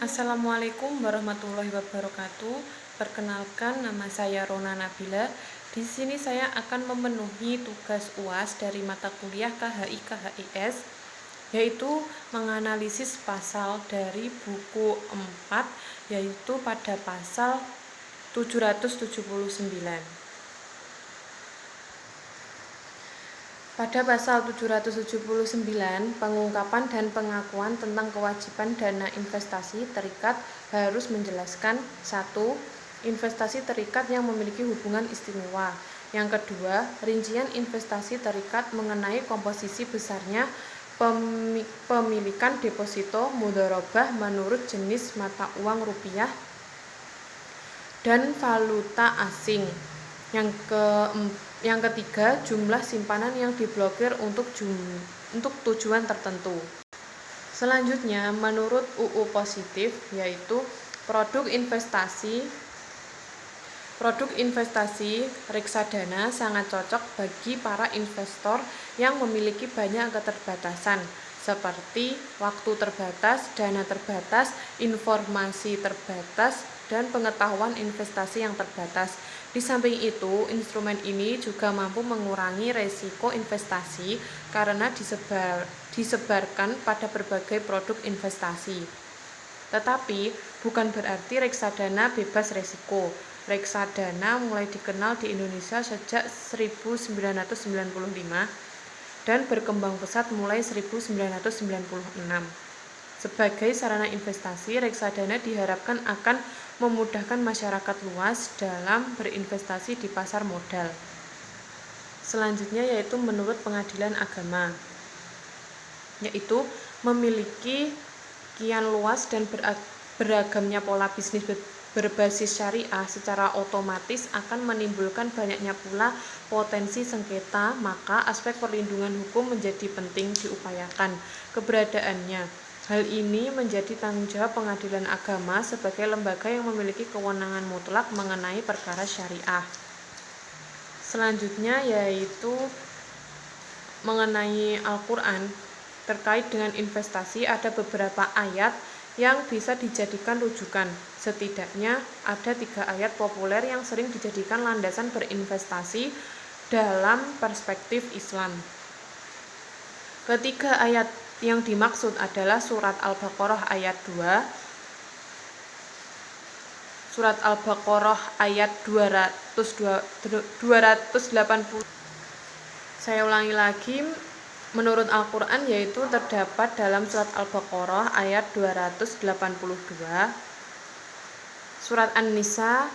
Assalamualaikum warahmatullahi wabarakatuh. Perkenalkan, nama saya Rona Nabila. Di sini saya akan memenuhi tugas UAS dari mata kuliah KHI KHIS, yaitu menganalisis pasal dari buku 4, yaitu pada pasal 779. Pada pasal 779, pengungkapan dan pengakuan tentang kewajiban dana investasi terikat harus menjelaskan 1. Investasi terikat yang memiliki hubungan istimewa. Yang kedua, rincian investasi terikat mengenai komposisi besarnya pemilikan deposito mudharabah menurut jenis mata uang rupiah dan valuta asing. Yang ketiga, jumlah simpanan yang diblokir untuk tujuan tertentu. Selanjutnya, menurut UU positif, yaitu produk investasi reksadana sangat cocok bagi para investor yang memiliki banyak keterbatasan, seperti waktu terbatas, dana terbatas, informasi terbatas, dan pengetahuan investasi yang terbatas. Di samping itu, instrumen ini juga mampu mengurangi resiko investasi karena disebarkan pada berbagai produk investasi. Tetapi, bukan berarti reksadana bebas resiko. Reksadana mulai dikenal di Indonesia sejak 1995 dan berkembang pesat mulai 1996. Sebagai sarana investasi, reksadana diharapkan akan memudahkan masyarakat luas dalam berinvestasi di pasar modal. Selanjutnya yaitu menurut Pengadilan Agama, yaitu memiliki kian luas dan beragamnya pola bisnis berbasis syariah secara otomatis akan menimbulkan banyaknya pula potensi sengketa, maka aspek perlindungan hukum menjadi penting diupayakan keberadaannya. Hal ini menjadi tanggung jawab Pengadilan Agama sebagai lembaga yang memiliki kewenangan mutlak mengenai perkara syariah. Selanjutnya yaitu mengenai Al-Quran. Terkait dengan investasi, ada beberapa ayat yang bisa dijadikan rujukan. Setidaknya ada 3 ayat populer yang sering dijadikan landasan berinvestasi dalam perspektif Islam. Ketiga ayat yang dimaksud adalah surat Al-Baqarah ayat 2, surat Al-Baqarah ayat 280. Saya ulangi lagi, menurut Al-Quran yaitu terdapat dalam surat Al-Baqarah ayat 282, surat An-Nisa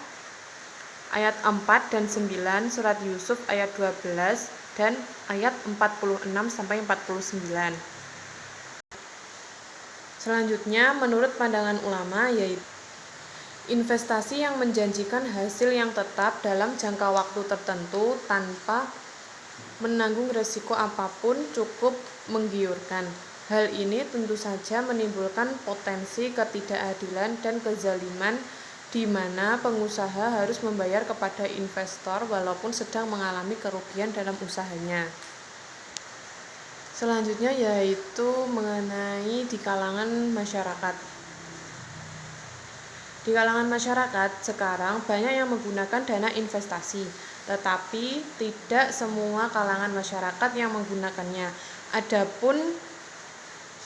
ayat 4 dan 9, surat Yusuf ayat 12, dan ayat 46-49. Selanjutnya, menurut pandangan ulama, yaitu investasi yang menjanjikan hasil yang tetap dalam jangka waktu tertentu tanpa menanggung risiko apapun cukup menggiurkan. Hal ini tentu saja menimbulkan potensi ketidakadilan dan kezaliman di mana pengusaha harus membayar kepada investor walaupun sedang mengalami kerugian dalam usahanya. Selanjutnya yaitu mengenai di kalangan masyarakat. Di kalangan masyarakat sekarang banyak yang menggunakan dana investasi, tetapi tidak semua kalangan masyarakat yang menggunakannya. Adapun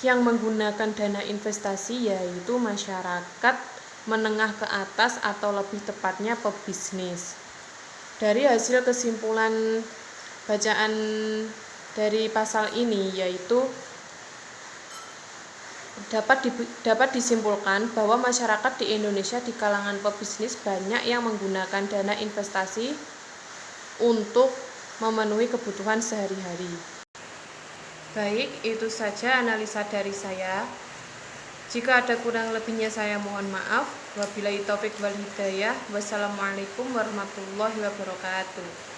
yang menggunakan dana investasi yaitu masyarakat menengah ke atas atau lebih tepatnya pebisnis. Dari hasil kesimpulan bacaan dari pasal ini yaitu dapat disimpulkan bahwa masyarakat di Indonesia di kalangan pebisnis banyak yang menggunakan dana investasi untuk memenuhi kebutuhan sehari-hari. Baik, itu saja analisa dari saya. Jika ada kurang lebihnya saya mohon maaf. Wabillahi taufik wal hidayah. Wassalamualaikum warahmatullahi wabarakatuh.